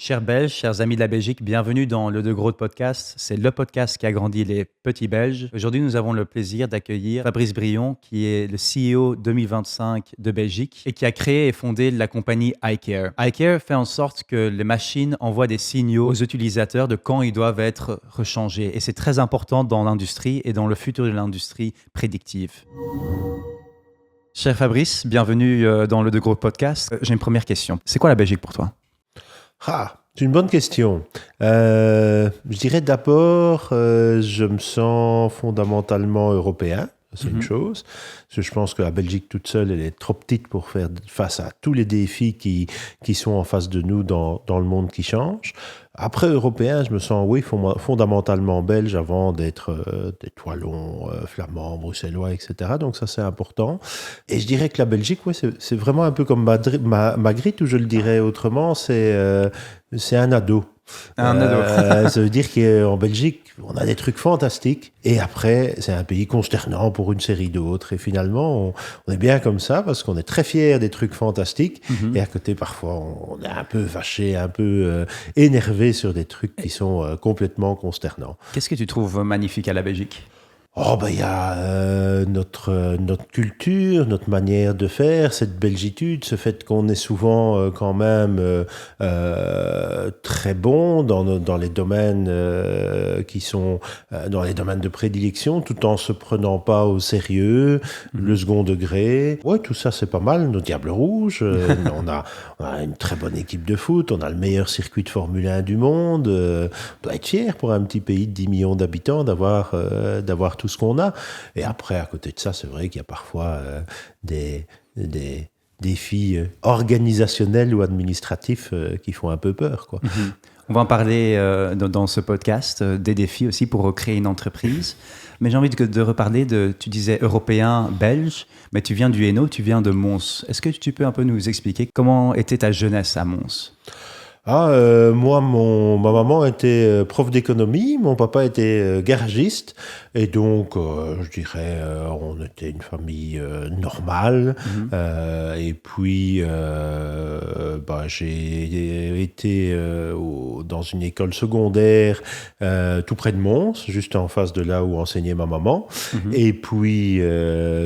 Chers Belges, chers amis de la Belgique, bienvenue dans le De Gros Podcast. C'est le podcast qui a grandi les petits Belges. Aujourd'hui, nous avons le plaisir d'accueillir Fabrice Brion, qui est le CEO 2025 de Belgique et qui a créé et fondé la compagnie iCare. iCare fait en sorte que les machines envoient des signaux aux utilisateurs de quand ils doivent être rechangés. Et c'est très important dans l'industrie et dans le futur de l'industrie prédictive. Cher Fabrice, bienvenue dans le De Gros Podcast. J'ai une première question. C'est quoi la Belgique pour toi ? C'est une bonne question. Je dirais d'abord, je me sens fondamentalement européen. C'est une chose. Parce que je pense que la Belgique toute seule, elle est trop petite pour faire face à tous les défis qui sont en face de nous dans le monde qui change. Après, européen, je me sens, oui, fondamentalement belge avant d'être wallon, flamand, bruxellois, etc. Donc ça, c'est important. Et je dirais que la Belgique, ouais, c'est vraiment un peu comme Magritte, ou je le dirais autrement, c'est un ado. Un ado. Ça veut dire qu'en Belgique, on a des trucs fantastiques. Et après, c'est un pays consternant pour une série d'autres. Et finalement, on est bien comme ça parce qu'on est très fiers des trucs fantastiques. Et à côté, parfois, on est un peu fâché, un peu énervé sur des trucs qui sont complètement consternants. Qu'est-ce que tu trouves magnifique à la Belgique ? Il y a notre culture, notre manière de faire, cette belgitude, ce fait qu'on est souvent quand même très bon dans les domaines qui sont dans les domaines de prédilection, tout en se prenant pas au sérieux, le second degré. Ouais, tout ça c'est pas mal. Nos Diables Rouges, on a une très bonne équipe de foot, on a le meilleur circuit de Formule 1 du monde. On doit être fier pour un petit pays de 10 millions d'habitants d'avoir tout ce qu'on a. Et après, à côté de ça, c'est vrai qu'il y a parfois des défis organisationnels ou administratifs qui font un peu peur, quoi. On va en parler dans ce podcast, des défis aussi pour créer une entreprise. Mais j'ai envie de reparler tu disais européen, belge, mais tu viens du Hainaut, tu viens de Mons. Est-ce que tu peux un peu nous expliquer comment était ta jeunesse à Mons ? Moi, ma maman était prof d'économie, mon papa était garagiste, et donc, je dirais, on était une famille normale. Et puis, j'ai été dans une école secondaire tout près de Mons, juste en face de là où enseignait ma maman. Et puis,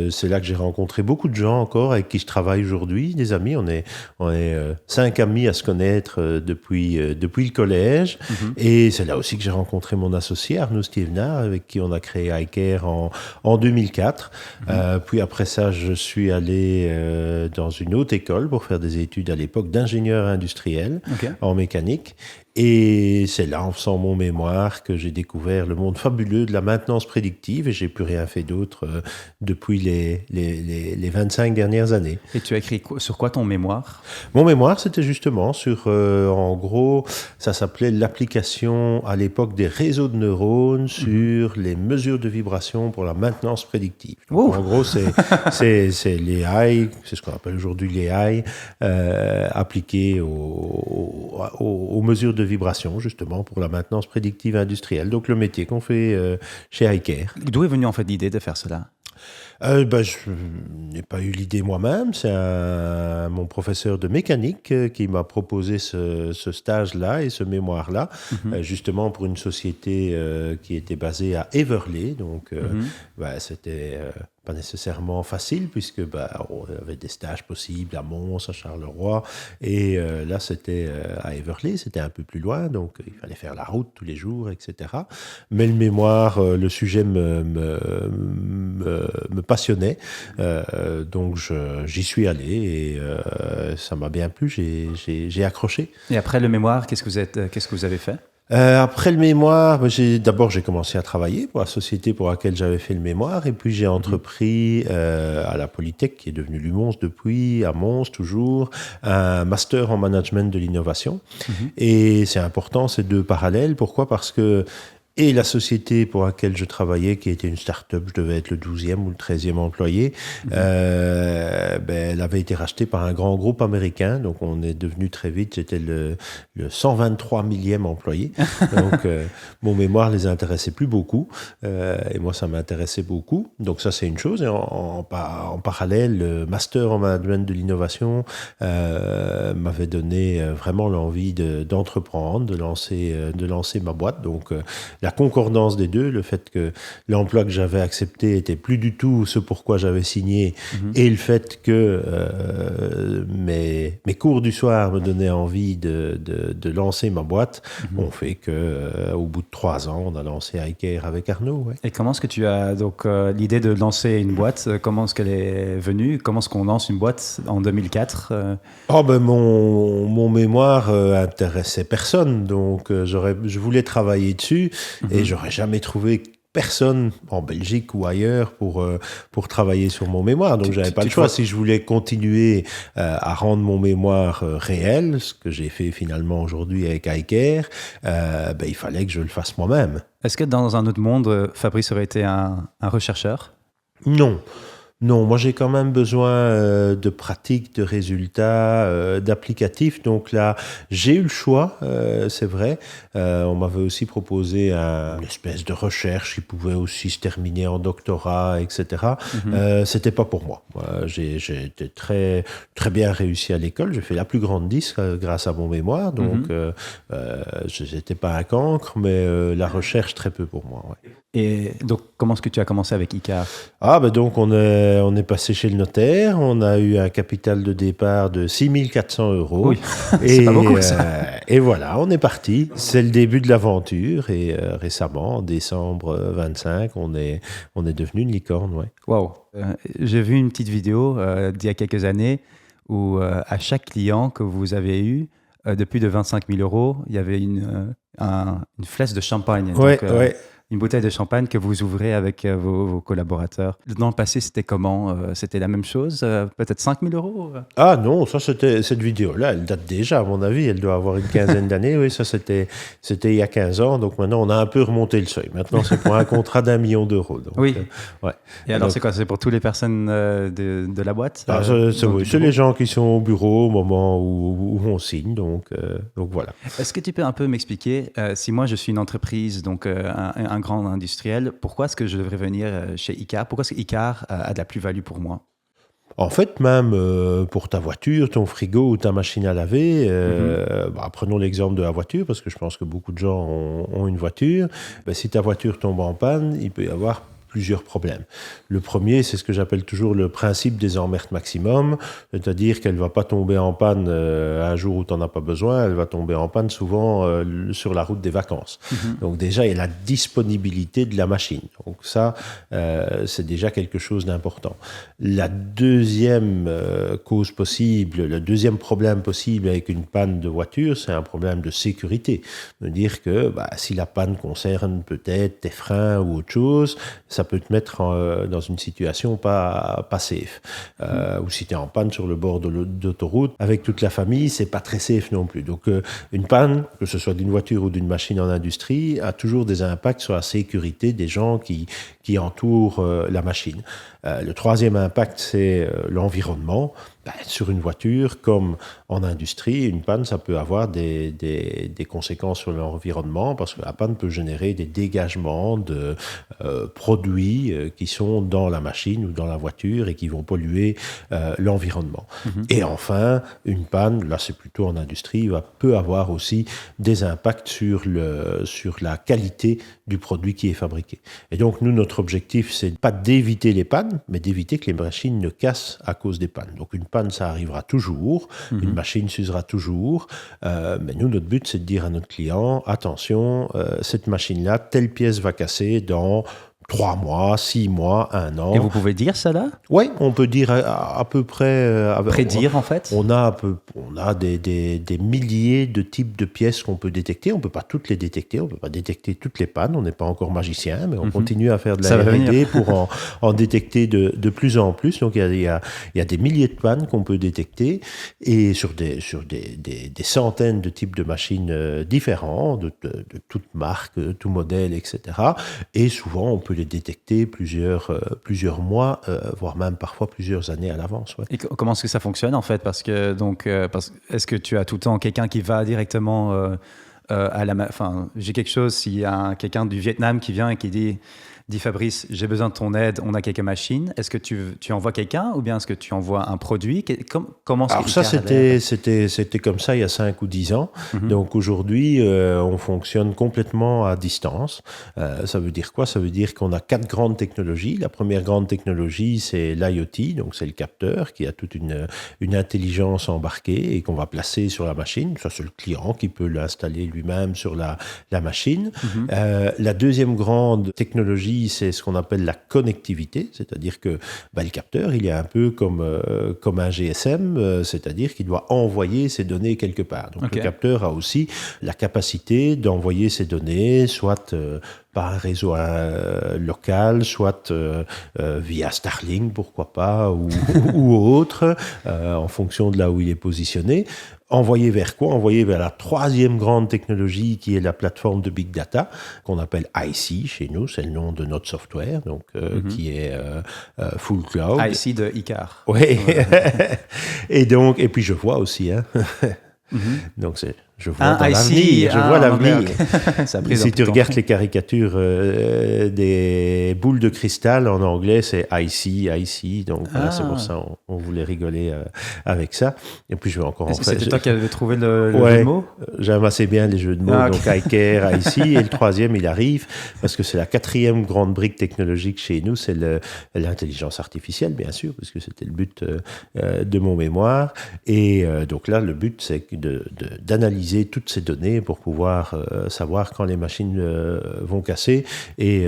c'est là que j'ai rencontré beaucoup de gens encore avec qui je travaille aujourd'hui, des amis. On est 5 amis à se connaître depuis le collège. Et c'est là aussi que j'ai rencontré mon associé Arnaud Stevenard, avec qui on a créé iCare en 2004. Puis après ça, je suis allé dans une haute école pour faire des études à l'époque d'ingénieur industriel en mécanique. Et c'est là, en faisant mon mémoire, que j'ai découvert le monde fabuleux de la maintenance prédictive, et j'ai plus rien fait d'autre depuis les 25 dernières années. Et tu as écrit sur quoi ton mémoire ? Mon mémoire, c'était justement sur, en gros, ça s'appelait l'application à l'époque des réseaux de neurones sur les mesures de vibration pour la maintenance prédictive. Donc, en gros, c'est l'AI, c'est ce qu'on appelle aujourd'hui l'AI, appliqué aux mesures de vibration, justement, pour la maintenance prédictive industrielle. Donc, le métier qu'on fait chez iCare. D'où est venue en fait l'idée de faire cela ? Je n'ai pas eu l'idée moi-même. C'est mon professeur de mécanique qui m'a proposé ce stage-là et ce mémoire-là, justement pour une société qui était basée à Heverlee. Donc, c'était pas nécessairement facile puisque on avait des stages possibles à Mons, à Charleroi, et là c'était à Heverlee, c'était un peu plus loin, donc il fallait faire la route tous les jours, etc. Mais le mémoire, le sujet me passionnait, donc j'y suis allé et ça m'a bien plu, j'ai accroché. Et après le mémoire, qu'est-ce que vous avez fait ? Après le mémoire, j'ai commencé à travailler pour la société pour laquelle j'avais fait le mémoire, et puis j'ai entrepris à la Polytech, qui est devenue l'UMONS depuis, à Mons toujours, un master en management de l'innovation. Et c'est important, ces deux parallèles. Pourquoi ? Parce que Et la société pour laquelle je travaillais, qui était une start-up, je devais être le 12e ou le 13e employé, elle avait été rachetée par un grand groupe américain. Donc, on est devenu très vite, j'étais le 123 millième employé. Donc, mon mémoire les intéressait plus beaucoup. Et moi, ça m'intéressait beaucoup. Donc, ça, c'est une chose. Et en parallèle, le Master en Management de l'innovation m'avait donné vraiment l'envie d'entreprendre, de lancer ma boîte. Donc, la concordance des deux, le fait que l'emploi que j'avais accepté était plus du tout ce pourquoi j'avais signé, et le fait que mes cours du soir me donnaient envie de lancer ma boîte, ont fait que au bout de 3 ans, on a lancé iCare avec Arnaud. Ouais. Et comment est-ce que tu as donc l'idée de lancer une boîte, comment est-ce qu'elle est venue? Comment est-ce qu'on lance une boîte en 2004? Mon mémoire intéressait personne, donc je voulais travailler dessus, et j'aurais jamais trouvé personne en Belgique ou ailleurs pour travailler sur mon mémoire. Donc, j'avais pas le choix. Si je voulais continuer à rendre mon mémoire réel, ce que j'ai fait finalement aujourd'hui avec iCare, il fallait que je le fasse moi-même. Est-ce que dans un autre monde, Fabrice aurait été un rechercheur? Non, moi j'ai quand même besoin de pratiques, de résultats, d'applicatifs. Donc là, j'ai eu le choix, c'est vrai. On m'avait aussi proposé une espèce de recherche qui pouvait aussi se terminer en doctorat, etc. C'était pas pour moi. J'ai été très, très bien réussi à l'école. J'ai fait la plus grande 10 grâce à mon mémoire. Donc, je n'étais pas un cancre, mais la recherche, très peu pour moi. Ouais. Et donc, comment est-ce que tu as commencé avec iCare? Donc on est passé chez le notaire, on a eu un capital de départ de 6 400 €. Oui, c'est pas beaucoup ça. Et voilà, on est parti. C'est le début de l'aventure, et récemment, en décembre 25, on est devenu une licorne. Ouais. Waouh. J'ai vu une petite vidéo d'il y a quelques années où à chaque client que vous avez eu, de plus de 25 000 €, il y avait une flèche de champagne. Ouais, Donc, une bouteille de champagne que vous ouvrez avec vos collaborateurs. Dans le passé, c'était comment? C'était la même chose? Peut-être 5 000 €? Ah non, ça c'était cette vidéo-là, elle date déjà, à mon avis, elle doit avoir une quinzaine d'années. Oui, ça c'était il y a 15 ans, donc maintenant on a un peu remonté le seuil. Maintenant c'est pour un contrat d'1 million d'euros. Donc, oui. Ouais. Et alors c'est quoi? C'est pour toutes les personnes de la boîte? C'est les gens qui sont au bureau au moment où on signe, donc voilà. Est-ce que tu peux un peu m'expliquer, si moi je suis une entreprise, donc un grand industriel, pourquoi est-ce que je devrais venir chez iCare? Pourquoi est-ce que iCare a de la plus-value pour moi? En fait, même pour ta voiture, ton frigo ou ta machine à laver, prenons l'exemple de la voiture, parce que je pense que beaucoup de gens ont une voiture. Si ta voiture tombe en panne, il peut y avoir plusieurs problèmes. Le premier, c'est ce que j'appelle toujours le principe des emmerdes maximum, c'est-à-dire qu'elle ne va pas tomber en panne un jour où tu n'en as pas besoin, elle va tomber en panne souvent sur la route des vacances. Donc déjà, il y a la disponibilité de la machine. Donc ça, c'est déjà quelque chose d'important. La deuxième cause possible, le deuxième problème possible avec une panne de voiture, c'est un problème de sécurité. C'est-à-dire que si la panne concerne peut-être tes freins ou autre chose, ça peut te mettre dans une situation pas safe. Ou si tu es en panne sur le bord d'autoroute, avec toute la famille, c'est pas très safe non plus. Donc, une panne, que ce soit d'une voiture ou d'une machine en industrie, a toujours des impacts sur la sécurité des gens qui entourent la machine. Le troisième impact, c'est l'environnement. Sur une voiture, comme en industrie, une panne, ça peut avoir des conséquences sur l'environnement, parce que la panne peut générer des dégagements de produits qui sont dans la machine ou dans la voiture et qui vont polluer l'environnement. Et enfin, une panne, là c'est plutôt en industrie, peut avoir aussi des impacts sur la qualité du produit qui est fabriqué. Et donc nous, notre objectif, c'est pas d'éviter les pannes, mais d'éviter que les machines ne cassent à cause des pannes. Donc une panne, ça arrivera toujours, une machine s'usera toujours, mais nous, notre but, c'est de dire à notre client, attention, cette machine-là, telle pièce va casser dans 3 mois, 6 mois, 1 an. Et vous pouvez dire ça là? Oui, on peut dire à peu près. Prédire en fait? On a des milliers de types de pièces qu'on peut détecter. On ne peut pas toutes les détecter, on ne peut pas détecter toutes les pannes. On n'est pas encore magicien, mais on continue à faire de la R&D pour en détecter de plus en plus. Donc il y a des milliers de pannes qu'on peut détecter et sur des centaines de types de machines différents, de toutes marques, de tout modèle, etc. Et souvent, on peut les détecter plusieurs mois, voire même parfois plusieurs années à l'avance. Ouais. Et comment est-ce que ça fonctionne en fait? Parce que est-ce que tu as tout le temps quelqu'un qui va directement à la... Enfin, j'ai quelque chose, s'il y a quelqu'un du Vietnam qui vient et qui dit Fabrice, j'ai besoin de ton aide, on a quelques machines. Est-ce que tu envoies quelqu'un ou bien est-ce que tu envoies un produit? Comment Alors ça, c'était comme ça il y a 5 ou 10 ans. Donc aujourd'hui, on fonctionne complètement à distance. Ça veut dire quoi? Ça veut dire qu'on a 4 grandes technologies. La première grande technologie, c'est l'IoT, donc c'est le capteur qui a toute une intelligence embarquée et qu'on va placer sur la machine. Ça, c'est le client qui peut l'installer lui-même sur la machine. La deuxième grande technologie, c'est ce qu'on appelle la connectivité, c'est-à-dire que le capteur, il est un peu comme un GSM, c'est-à-dire qu'il doit envoyer ses données quelque part. Donc le capteur a aussi la capacité d'envoyer ses données, soit par un réseau local, soit via Starlink, pourquoi pas, ou autre, en fonction de là où il est positionné. Envoyé vers quoi? Envoyé vers la troisième grande technologie qui est la plateforme de Big Data, qu'on appelle IC chez nous, c'est le nom de notre software, donc qui est Full Cloud. IC de Icar. Oui. Et puis je vois aussi, hein. Donc je vois dans l'avenir. Je vois l'avenir. Okay. Si tu regardes les caricatures des boules de cristal en anglais, c'est IC. Donc voilà, c'est pour ça on voulait rigoler avec ça. Et puis je vais encore en faire. C'était toi qui avais trouvé le jeu de mots? J'aime assez bien les jeux de mots. Donc iCare, IC. Et le troisième, il arrive parce que c'est la 4e grande brique technologique chez nous. C'est l'intelligence artificielle, bien sûr, parce que c'était le but de mon mémoire. Et donc là, le but, c'est d'analyser toutes ces données pour pouvoir savoir quand les machines vont casser. Et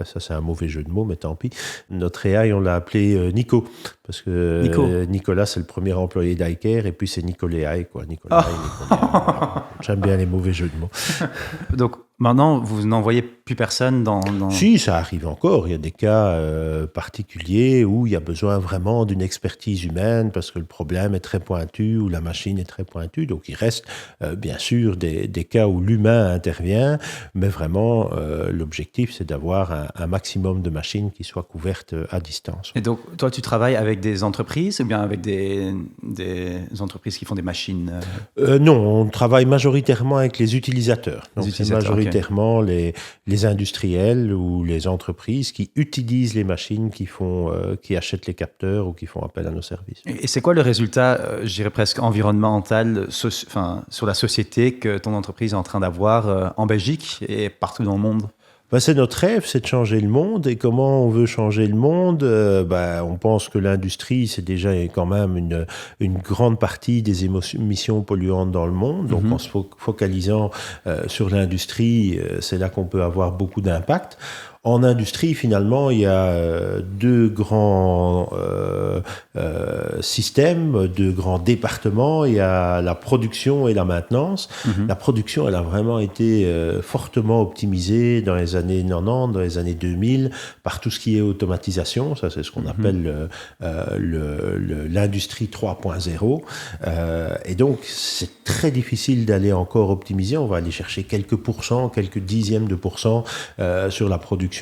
ça c'est un mauvais jeu de mots, mais tant pis. Notre AI, on l'a appelé Nico, parce que Nicolas, c'est le premier employé d'iCare, et puis c'est Nicolas, quoi. Nicolas. J'aime bien les mauvais jeux de mots. Donc maintenant, vous n'envoyez plus personne dans... Si, ça arrive encore. Il y a des cas particuliers où il y a besoin vraiment d'une expertise humaine parce que le problème est très pointu ou la machine est très pointue. Donc il reste bien sûr des cas où l'humain intervient, mais vraiment l'objectif, c'est d'avoir un maximum de machines qui soient couvertes à distance. Et donc toi, tu travailles avec des entreprises ou bien avec des entreprises qui font des machines? Non, on travaille majoritairement avec les utilisateurs. Donc c'est majoritairement les industriels ou les entreprises qui utilisent les machines qui achètent les capteurs ou qui font appel à nos services. Et c'est quoi le résultat, je dirais presque environnemental, sur la société que ton entreprise est en train d'avoir en Belgique et partout dans le monde? C'est notre rêve, c'est de changer le monde. Et comment on veut changer le monde? On pense que l'industrie, c'est déjà quand même une grande partie des émissions polluantes dans le monde. Donc, en se focalisant sur l'industrie, c'est là qu'on peut avoir beaucoup d'impact. En industrie, finalement, il y a 2 grands systèmes, 2 grands départements. Il y a la production et la maintenance. La production, elle a vraiment été fortement optimisée dans les années 90, dans les années 2000, par tout ce qui est automatisation. Ça, c'est ce qu'on appelle l'industrie 3.0. Et donc, c'est très difficile d'aller encore optimiser. On va aller chercher quelques pourcents, quelques dixièmes de pourcents sur la production.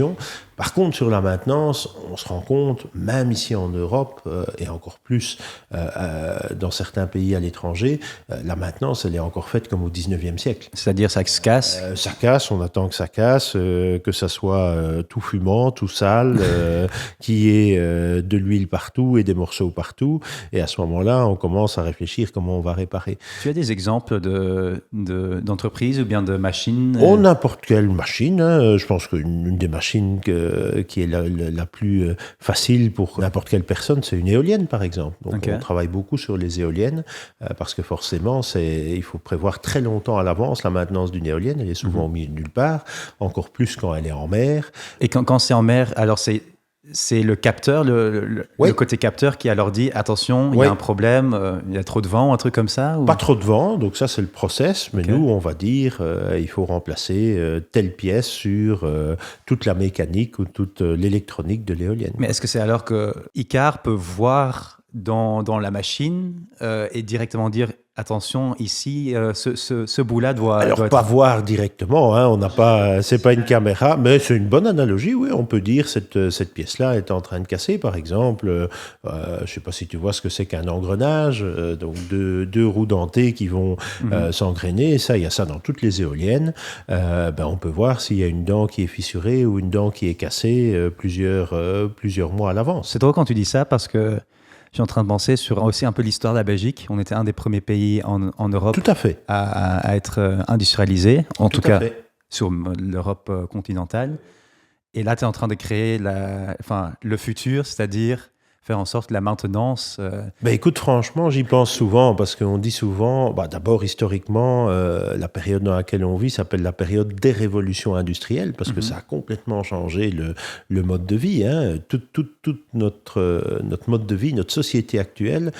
Par contre, sur la maintenance, on se rend compte, même ici en Europe, et encore plus dans certains pays à l'étranger, la maintenance, elle est encore faite comme au 19e siècle. C'est-à-dire, ça se casse? Ça casse, on attend que ça casse, que ça soit tout fumant, tout sale, qu'il y ait de l'huile partout et des morceaux partout. Et à ce moment-là, on commence à réfléchir comment on va réparer. Tu as des exemples d'entreprises ou bien de machines? N'importe quelle machine. Je pense qu'une des machines machine qui est la plus facile pour n'importe quelle personne, c'est une éolienne, par exemple. Donc, on travaille beaucoup sur les éoliennes parce que forcément, il faut prévoir très longtemps à l'avance la maintenance d'une éolienne. Elle est souvent au milieu de nulle part, encore plus quand elle est en mer. Et quand c'est en mer, alors c'est le capteur, le côté capteur qui alors dit attention, il y a un problème, il y a trop de vent ou un truc comme ça ou... Pas trop de vent, donc ça c'est le process, mais nous on va dire il faut remplacer telle pièce sur toute la mécanique ou toute l'électronique de l'éolienne. Mais est-ce que c'est alors que ICAR peut voir dans la machine et directement dire attention, ici, ce bout-là doit... Alors, pas voir directement, hein, on n'a pas, c'est pas une caméra, mais c'est une bonne analogie, oui, on peut dire cette pièce-là est en train de casser, par exemple, je sais pas si tu vois ce que c'est qu'un engrenage, donc deux roues dentées qui vont s'engrainer, ça, il y a ça dans toutes les éoliennes, on peut voir s'il y a une dent qui est fissurée ou une dent qui est cassée plusieurs mois à l'avance. C'est drôle quand tu dis ça, parce que je suis en train de penser sur aussi un peu l'histoire de la Belgique. On était un des premiers pays en Europe Tout à fait. à être industrialisé, en tout cas sur l'Europe continentale. Et là, tu es en train de créer le futur, c'est-à-dire faire en sorte la maintenance. Écoute, franchement, j'y pense souvent parce qu'on dit souvent, d'abord historiquement, la période dans laquelle on vit s'appelle la période des révolutions industrielles parce que ça a complètement changé le mode de vie. Hein. Tout notre mode de vie, notre société actuelle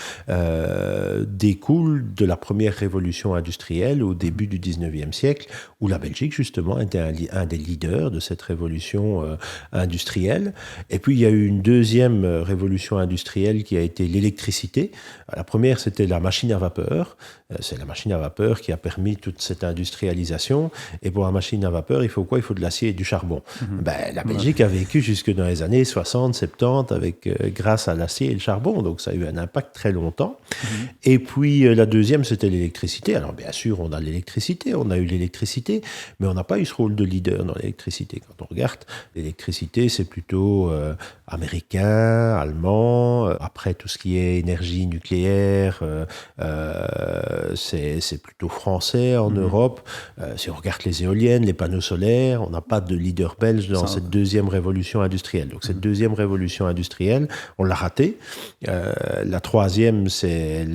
découle de la première révolution industrielle au début du 19e siècle où la Belgique, justement, était un des leaders de cette révolution industrielle. Et puis, il y a eu une deuxième révolution industrielle qui a été l'électricité. La première, c'était la machine à vapeur. C'est la machine à vapeur qui a permis toute cette industrialisation. Et pour la machine à vapeur, il faut quoi ? Il faut de l'acier et du charbon. La Belgique a vécu jusque dans les années 60, 70 grâce à l'acier et le charbon. Donc, ça a eu un impact très longtemps. Et puis, la deuxième, c'était l'électricité. Alors, bien sûr, on a l'électricité, on a eu l'électricité, mais on n'a pas eu ce rôle de leader dans l'électricité. Quand on regarde, l'électricité, c'est plutôt américain, allemand. Après, tout ce qui est énergie nucléaire, c'est plutôt français en Europe. Si on regarde les éoliennes, les panneaux solaires, on n'a pas de leader belge dans cette deuxième révolution industrielle. Donc, cette deuxième révolution industrielle, on l'a ratée. La troisième, c'est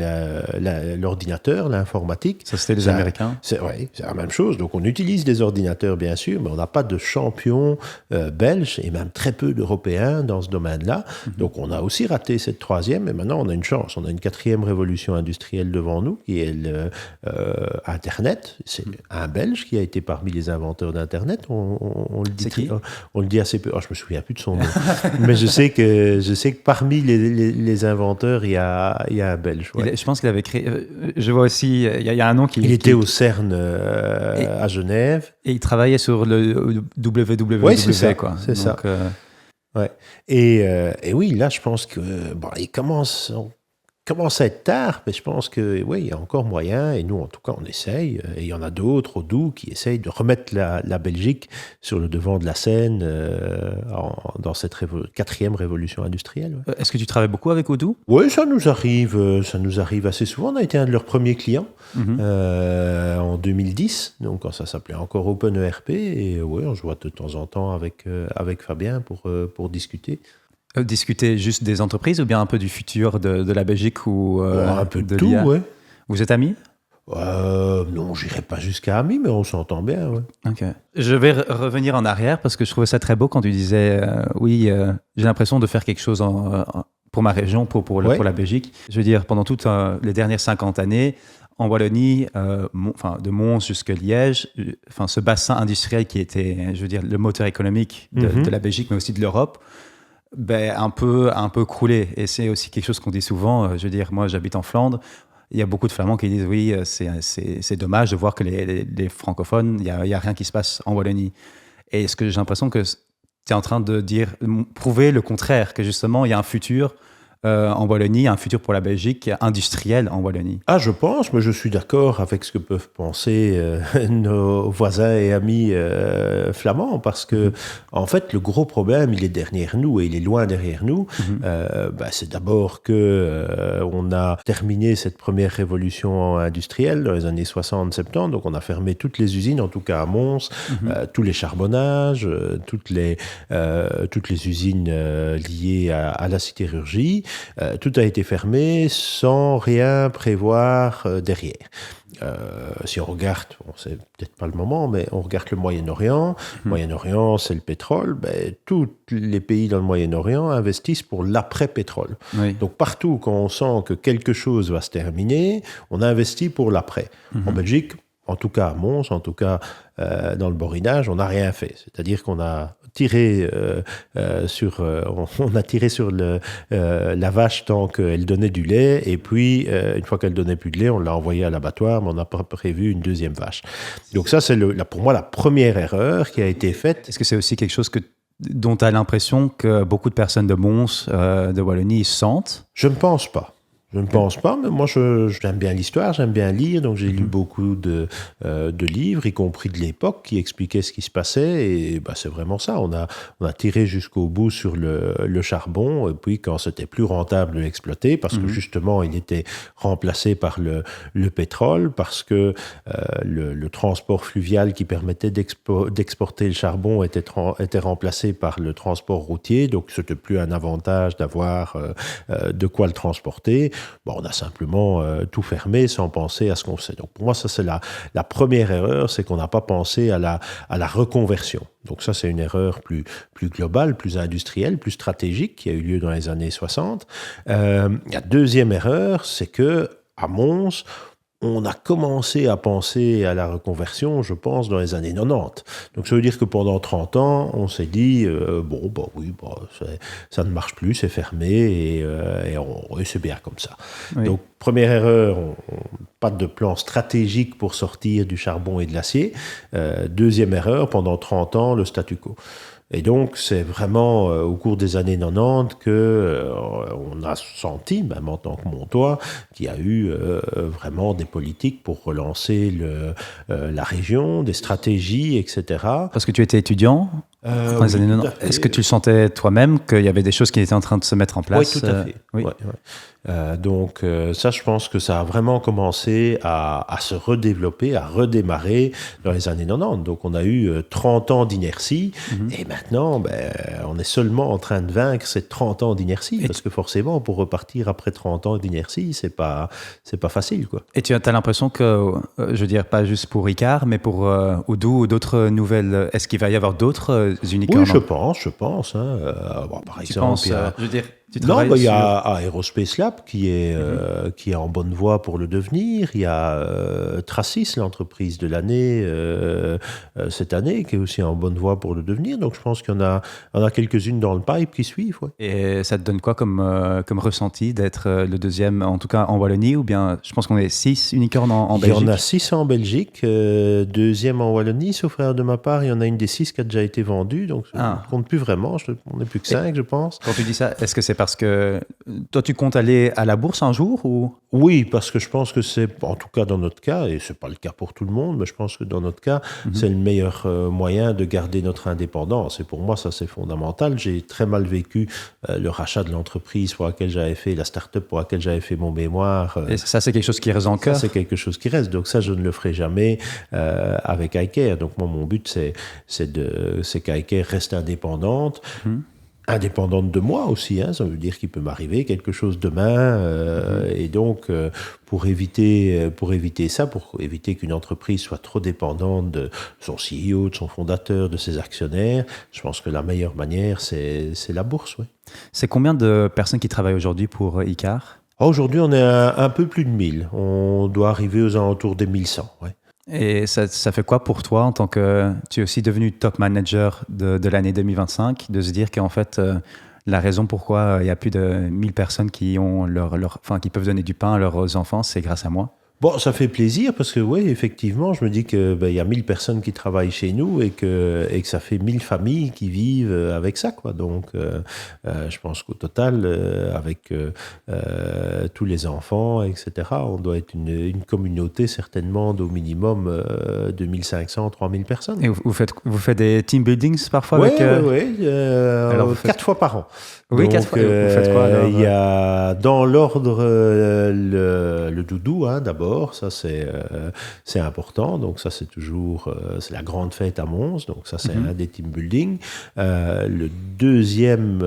l'ordinateur, l'informatique. Ça, c'était les Américains. Oui, c'est la même chose. Donc, on utilise des ordinateurs, bien sûr, mais on n'a pas de champion belge et même très peu d'Européens dans ce domaine-là. Donc, on a aussi raté cette troisième, et maintenant, on a une chance. On a une quatrième révolution industrielle devant nous, qui est Internet. C'est un Belge qui a été parmi les inventeurs d'Internet. On le dit. C'est qui ? On le dit assez peu. Je me souviens plus de son nom. Mais je sais que parmi les inventeurs, il y a un Belge. Ouais. Je pense qu'il avait créé... je vois aussi, il y a un nom qui... Il était au CERN à Genève. Et il travaillait sur le WWW. Oui, c'est ça. Quoi. C'est ça. Ouais. Et oui, là, je pense que il commence à être tard, mais je pense que oui, il y a encore moyen, et nous, en tout cas, on essaye, et il y en a d'autres au Doubs qui essayent de remettre la Belgique sur le devant de la scène dans cette quatrième révolution industrielle. Ouais. Est-ce que tu travailles beaucoup avec Odoo ? Oui, ça nous arrive assez souvent. On a été un de leurs premiers clients en 2010, donc quand ça s'appelait encore OpenERP, et oui, on se voit de temps en temps avec Fabien pour discuter. Discuter juste des entreprises ou bien un peu du futur de la Belgique ou un peu de tout, l'IA. Ouais. Vous êtes amis ? Non, j'irai pas jusqu'à amis, mais on s'entend bien. Ouais. Ok. Je vais revenir en arrière parce que je trouvais ça très beau quand tu disais j'ai l'impression de faire quelque chose pour ma région, pour la Belgique. Je veux dire, pendant toutes les dernières 50 années, en Wallonie, de Mons jusqu'à Liège, ce bassin industriel qui était, je veux dire, le moteur économique de la Belgique, mais aussi de l'Europe, un peu croulé. Et c'est aussi quelque chose qu'on dit souvent. Je veux dire, moi, j'habite en Flandre. Il y a beaucoup de Flamands qui disent oui, c'est dommage de voir que les francophones, il y a rien qui se passe en Wallonie. Et est-ce que j'ai l'impression que tu es en train de prouver le contraire, que justement, il y a un futur en Wallonie, un futur pour la Belgique industrielle en Wallonie? Ah, je pense, mais je suis d'accord avec ce que peuvent penser nos voisins et amis flamands, parce que, en fait, le gros problème, il est derrière nous, et il est loin derrière nous. C'est d'abord que on a terminé cette première révolution industrielle dans les années 60-70, donc on a fermé toutes les usines, en tout cas à Mons, tous les charbonnages, toutes les usines liées à la sidérurgie. Tout a été fermé sans rien prévoir derrière. Si on regarde, c'est peut-être pas le moment, mais on regarde le Moyen-Orient. Le Moyen-Orient, c'est le pétrole. Tous les pays dans le Moyen-Orient investissent pour l'après-pétrole. Oui. Donc partout, quand on sent que quelque chose va se terminer, on investit pour l'après. En Belgique, en tout cas à Mons, en tout cas dans le Borinage, on n'a rien fait. C'est-à-dire qu'on a tiré sur la vache tant qu'elle donnait du lait, et puis une fois qu'elle donnait plus de lait, on l'a envoyée à l'abattoir, mais on n'a pas prévu une deuxième vache. Donc ça, c'est pour moi la première erreur qui a été faite. Est-ce que c'est aussi quelque chose dont tu as l'impression que beaucoup de personnes de Mons, de Wallonie, sentent? Je ne pense pas. Je ne pense pas, mais moi j'aime bien l'histoire, j'aime bien lire, donc j'ai lu beaucoup de livres, y compris de l'époque, qui expliquaient ce qui se passait, et c'est vraiment ça. On a tiré jusqu'au bout sur le charbon, et puis quand c'était plus rentable de l'exploiter, parce que justement il était remplacé par le pétrole, parce que le transport fluvial qui permettait d'exporter le charbon était remplacé par le transport routier, donc c'était plus un avantage d'avoir de quoi le transporter. On a simplement tout fermé sans penser à ce qu'on sait. Donc pour moi, ça c'est la première erreur, c'est qu'on n'a pas pensé à la reconversion. Donc ça c'est une erreur plus globale, plus industrielle, plus stratégique qui a eu lieu dans les années 60. La deuxième erreur, c'est que à Mons, on a commencé à penser à la reconversion, je pense, dans les années 90. Donc ça veut dire que pendant 30 ans, on s'est dit, ça ne marche plus, c'est fermé, et c'est bien comme ça. Oui. Donc première erreur, pas de plan stratégique pour sortir du charbon et de l'acier. Deuxième erreur, pendant 30 ans, le statu quo. Et donc, c'est vraiment au cours des années 90 on a senti, même en tant que Montois, qu'il y a eu vraiment des politiques pour relancer la région, des stratégies, etc. Parce que tu étais étudiant dans les années 90. Est-ce que tu le sentais toi-même qu'il y avait des choses qui étaient en train de se mettre en place? Oui, tout à fait. Oui. Donc ça, je pense que ça a vraiment commencé à se redévelopper, à redémarrer dans les années 90. Donc on a eu 30 ans d'inertie, et maintenant, on est seulement en train de vaincre ces 30 ans d'inertie, parce que forcément, pour repartir après 30 ans d'inertie, c'est pas facile, quoi. Et tu as l'impression que, je veux dire, pas juste pour Icare, mais pour Odoo ou d'autres nouvelles, est-ce qu'il va y avoir d'autres unicornes? Oui, je pense. Par exemple, je veux dire, non, il y a Aerospace Lab qui est en bonne voie pour le devenir. Il y a Tracis, l'entreprise de l'année cette année, qui est aussi en bonne voie pour le devenir. Donc je pense qu'il y en a quelques-unes dans le pipe qui suivent. Ouais. Et ça te donne quoi comme ressenti d'être le deuxième, en tout cas en Wallonie, ou bien je pense qu'on est 6 unicornes en Belgique? Il y en a 6 en Belgique, deuxième en Wallonie, sauf erreur de ma part, il y en a une des 6 qui a déjà été vendue, donc on ne compte plus vraiment, on n'est plus que 5, je pense. Quand tu dis ça, est-ce que c'est parce que toi tu comptes aller à la bourse un jour ou... Oui, parce que je pense que c'est, en tout cas dans notre cas, et c'est pas le cas pour tout le monde, mais je pense que dans notre cas, c'est le meilleur moyen de garder notre indépendance. Et pour moi, ça c'est fondamental. J'ai très mal vécu le rachat de l'entreprise pour laquelle j'avais fait, la start-up pour laquelle j'avais fait mon mémoire. Et ça, c'est quelque chose qui reste en cœur? Ça, c'est quelque chose qui reste. Donc ça, je ne le ferai jamais avec iCare. Donc moi, mon but, c'est qu'iCare reste indépendante. Indépendante de moi aussi, ça veut dire qu'il peut m'arriver quelque chose demain, et donc pour éviter ça, pour éviter qu'une entreprise soit trop dépendante de son CEO, de son fondateur, de ses actionnaires, je pense que la meilleure manière, c'est la bourse. Ouais. C'est combien de personnes qui travaillent aujourd'hui pour Icare? Aujourd'hui, on est un peu plus de 1000. On doit arriver aux alentours des 1100. Ouais. Et ça fait quoi pour toi, en tant que tu es aussi devenu top manager de l'année 2025, de se dire qu'en fait, la raison pourquoi il y a plus de 1000 personnes qui ont qui peuvent donner du pain à leurs enfants, c'est grâce à moi? Bon, ça fait plaisir parce que oui, effectivement, je me dis que y a 1000 personnes qui travaillent chez nous et que ça fait 1000 familles qui vivent avec ça, quoi. Donc, je pense qu'au total, avec tous les enfants, etc., on doit être une communauté certainement d'au minimum 2500, 3000 personnes. Et vous faites des team buildings parfois Oui, avec... oui, Alors, vous faites... 4 fois par an. Oui, Donc, 4 fois. Vous faites quoi alors? Il y a dans l'ordre le doudou, hein, d'abord, ça c'est important. Donc ça c'est toujours c'est la grande fête à Mons, donc ça c'est un des team building. Le deuxième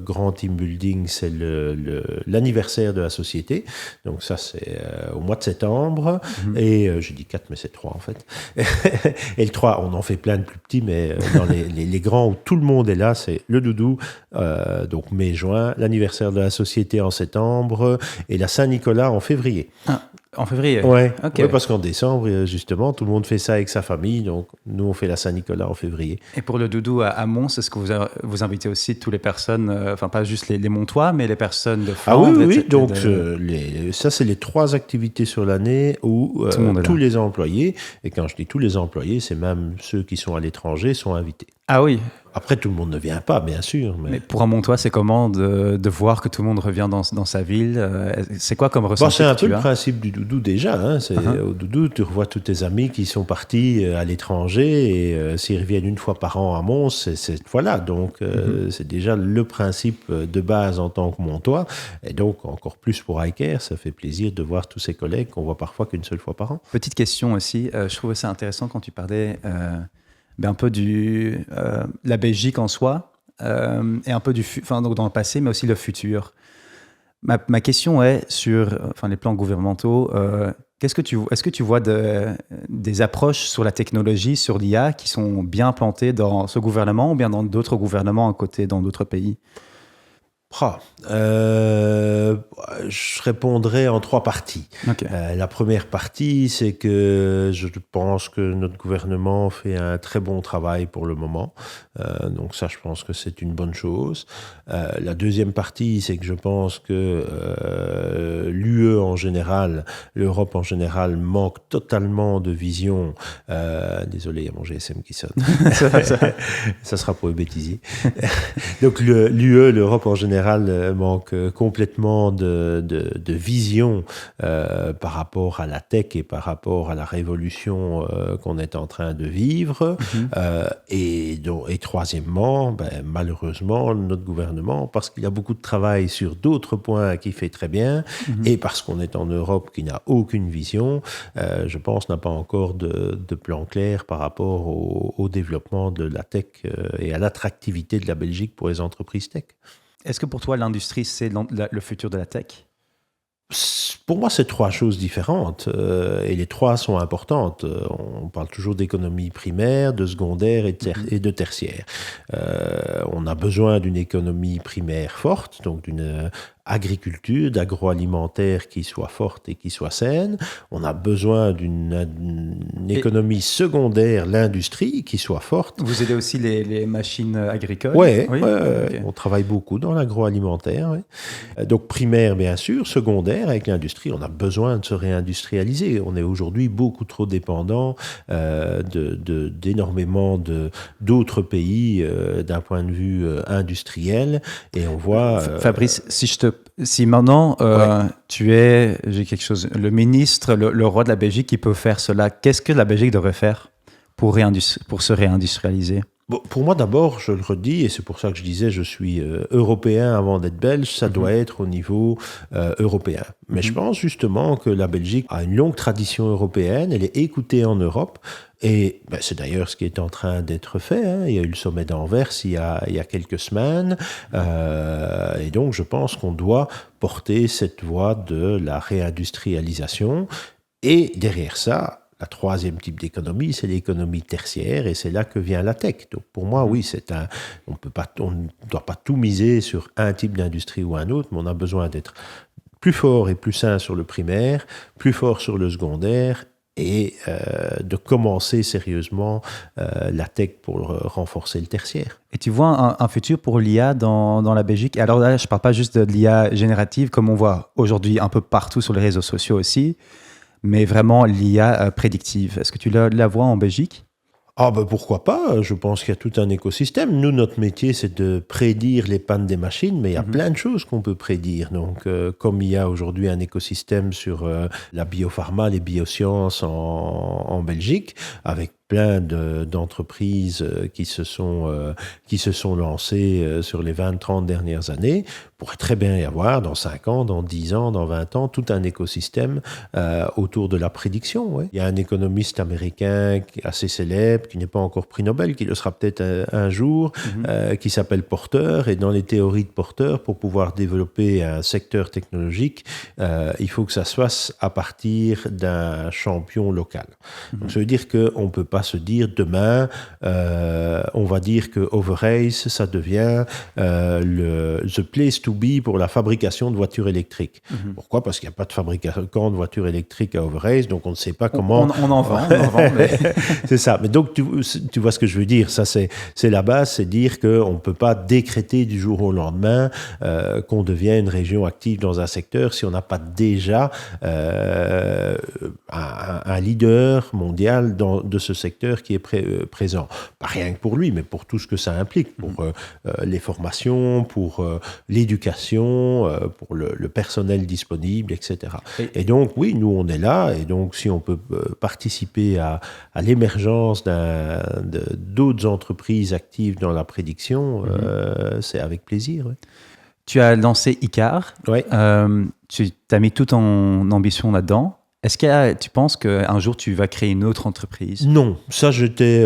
grand team building, c'est l'anniversaire de la société. Donc ça c'est au mois de septembre. Et je dis 4, mais c'est 3 en fait. Et le 3, on en fait plein de plus petits, mais dans les grands où tout le monde est là, c'est le doudou. Donc mai-juin, l'anniversaire de la société en septembre et la Saint-Nicolas en février. Ah, en février? Ouais. Okay. Ouais, parce qu'en décembre, justement, tout le monde fait ça avec sa famille, donc nous on fait la Saint-Nicolas en février. Et pour le doudou à Mons, est-ce que vous invitez aussi toutes les personnes, enfin pas juste les Montois, mais les personnes de Flandre? Ah oui, oui, donc ça c'est les 3 activités sur l'année où tous les employés, et quand je dis tous les employés, c'est même ceux qui sont à l'étranger, sont invités. Ah oui. Après, tout le monde ne vient pas, bien sûr. Mais pour un Montois, c'est comment de voir que tout le monde revient dans sa ville? C'est quoi comme ressenti? C'est un peu le principe du doudou déjà. Hein. Au doudou, tu revois tous tes amis qui sont partis à l'étranger et s'ils reviennent une fois par an à Mons, c'est cette fois-là. Donc, c'est déjà le principe de base en tant que Montois. Et donc, encore plus pour iCare, ça fait plaisir de voir tous ses collègues qu'on voit parfois qu'une seule fois par an. Petite question aussi. Je trouvais ça intéressant quand tu parlais... un peu la Belgique en soi, et un peu donc dans le passé, mais aussi le futur. Ma question est sur les plans gouvernementaux. Est-ce que tu vois des approches sur la technologie, sur l'IA, qui sont bien implantées dans ce gouvernement ou bien dans d'autres gouvernements à côté, dans d'autres pays? Je répondrai en 3 parties. Okay. La première partie, c'est que je pense que notre gouvernement fait un très bon travail pour le moment. Donc ça, je pense que c'est une bonne chose. La deuxième partie, c'est que je pense que l'UE en général, l'Europe en général, manque totalement de vision. Désolé, il y a mon GSM qui sonne. Ça sera pour les bêtisiers. Donc l'UE, l'Europe en général, manque complètement de vision par rapport à la tech et par rapport à la révolution qu'on est en train de vivre. Et troisièmement, malheureusement, notre gouvernement, parce qu'il y a beaucoup de travail sur d'autres points qui fait très bien, et parce qu'on est en Europe qui n'a aucune vision, je pense n'a pas encore de plan clair par rapport au développement de la tech et à l'attractivité de la Belgique pour les entreprises tech. Est-ce que pour toi, l'industrie, c'est le futur de la tech? Pour moi, c'est 3 choses différentes et les 3 sont importantes. On parle toujours d'économie primaire, de secondaire et de tertiaire. On a besoin d'une économie primaire forte, donc d'une agriculture, d'agroalimentaire qui soit forte et qui soit saine. On a besoin d'une économie secondaire, l'industrie, qui soit forte. Vous aidez aussi les machines agricoles? Oui, okay. On travaille beaucoup dans l'agroalimentaire. Ouais. Donc primaire, bien sûr, secondaire, avec l'industrie, on a besoin de se réindustrialiser. On est aujourd'hui beaucoup trop dépendant d'énormément d'autres pays d'un point de vue industriel. Et on voit... Fabrice, si maintenant tu es, j'ai quelque chose, le ministre, le roi de la Belgique qui peut faire cela, qu'est-ce que la Belgique devrait faire pour se réindustrialiser? Bon, pour moi, d'abord, je le redis, et c'est pour ça que je disais je suis européen avant d'être belge, ça doit être au niveau européen. Mais je pense justement que la Belgique a une longue tradition européenne, elle est écoutée en Europe, et c'est d'ailleurs ce qui est en train d'être fait. Hein. Il y a eu le sommet d'Anvers il y a quelques semaines, et donc je pense qu'on doit porter cette voie de la réindustrialisation, et derrière ça, la troisième type d'économie, c'est l'économie tertiaire, et c'est là que vient la tech. Donc pour moi, oui, on ne doit pas tout miser sur un type d'industrie ou un autre, mais on a besoin d'être plus fort et plus sain sur le primaire, plus fort sur le secondaire, et de commencer sérieusement la tech pour renforcer le tertiaire. Et tu vois un futur pour l'IA dans la Belgique? Alors là, je ne parle pas juste de l'IA générative, comme on voit aujourd'hui un peu partout sur les réseaux sociaux aussi, mais vraiment l'IA prédictive. Est-ce que tu la vois en Belgique? Ah ben pourquoi pas, je pense qu'il y a tout un écosystème. Nous, notre métier, c'est de prédire les pannes des machines, mais il y a plein de choses qu'on peut prédire. Donc, comme il y a aujourd'hui un écosystème sur la biopharma, les biosciences en Belgique, avec plein d'entreprises qui se sont lancées sur les 20-30 dernières années, pourrait très bien y avoir dans 5 ans, dans 10 ans, dans 20 ans, tout un écosystème autour de la prédiction. Ouais. Il y a un économiste américain assez célèbre, qui n'est pas encore prix Nobel, qui le sera peut-être un jour, qui s'appelle Porter. Et dans les théories de Porter, pour pouvoir développer un secteur technologique, il faut que ça se fasse à partir d'un champion local. Donc ça veut dire qu'on ne peut pas se dire demain, on va dire que Overace, ça devient the place to be pour la fabrication de voitures électriques. Pourquoi? Parce qu'il n'y a pas de fabricant de voitures électriques à Overace, donc on ne sait pas comment... On en vend, mais... C'est ça. Mais donc, tu vois ce que je veux dire. Ça, c'est la base, c'est dire qu'on ne peut pas décréter du jour au lendemain qu'on devient une région active dans un secteur si on n'a pas déjà un leader mondial de ce secteur qui est présent. Pas rien que pour lui, mais pour tout ce que ça implique, pour les formations, pour l'éducation, pour le personnel disponible, etc. Et donc, oui, nous, on est là, et donc, si on peut participer à l'émergence d'autres entreprises actives dans la prédiction, c'est avec plaisir. Ouais. Tu as lancé Icar. Ouais. Tu as mis toute ton ambition là-dedans. Est-ce que tu penses qu'un jour, tu vas créer une autre entreprise? Non, ça, j'étais